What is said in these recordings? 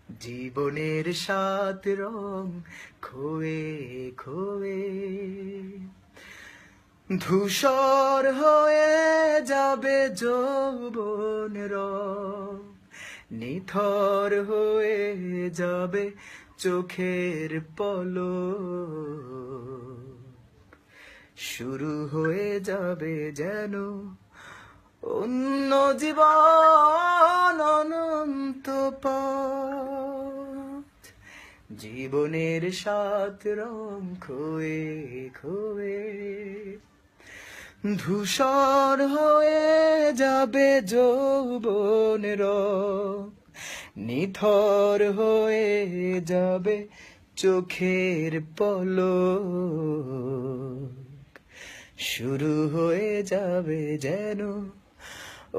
জীবনের সাত রং খোয়ে খোয়ে ধূসর হয়ে যাবে যৌবন রং, নিথর হয়ে যাবে চোখের পলক, শুরু হয়ে যাবে যেন অন্য জীবন, অনন্ত পথ। জীবনের সাত রং খোয়ে খোয়ে ধূসর হয়ে যাবে যৌবন রং, নিথর হয়ে যাবে চোখের পলক, শুরু হয়ে যাবে যেন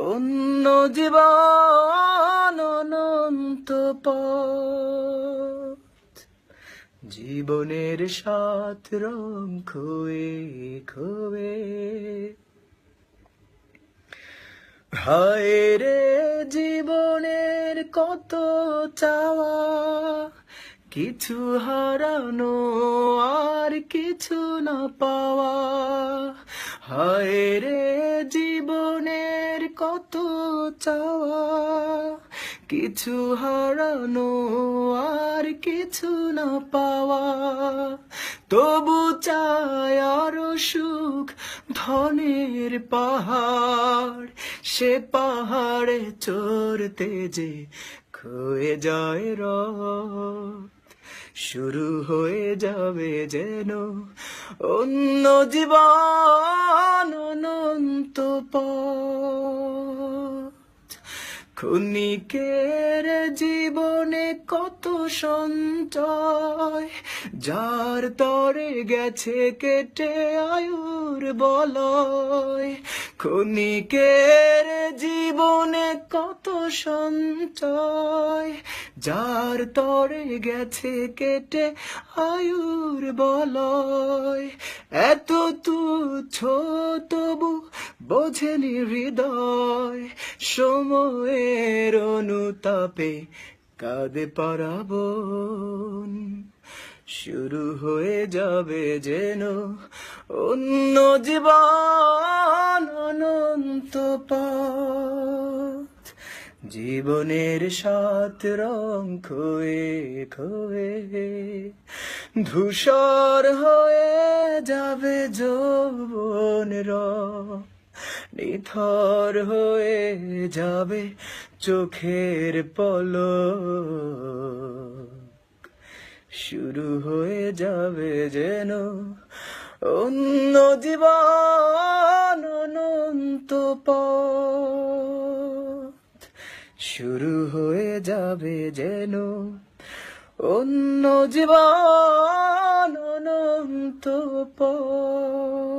অন্য জীবন, অনন্ত পথ। জীবনের সাত রং খোয়ে খোয়ে। হায় রে জীবনের কত চাওয়া, কিছু হারানো আর কিছু না পাওয়া। হায় রে জীবনের কত চাওয়া, কিছু হারানো আর কিছু না পাওয়া। তবু চাই আরো সুখ, ধনের পাহাড়, সে পাহাড়ে চড়তে যে খয়ে যায় রথ, শুরু হয়ে যাবে যেন অন্য জীবন, অনন্ত পথ। ক্ষণিকের জীবনে কত সঞ্চয়, যার তরে গেছে কেটে আয়ুর বলয়। ক্ষণিকের জীবনে কত সঞ্চয়, যার তরে গেছে কেটে আয়ুর বলয়। এত তুচ্ছ তবু বোঝেনি হৃদয়, সময়ের অনুতাপে কাঁদে পারাবন, শুরু হয়ে যাবে যেন অন্য জীবন, অনন্ত পথ। জীবনের সাত রং খোয়ে খোয়ে ধূসর হয়ে যাবে যৌবন রং, নিথর হয়ে যাবে চোখের পলক, শুরু হয়ে যাবে যেন অন্য জীবন, অনন্ত পথ। শুরু হয়ে যাবে যেন অন্য জীবন, অনন্ত পথ।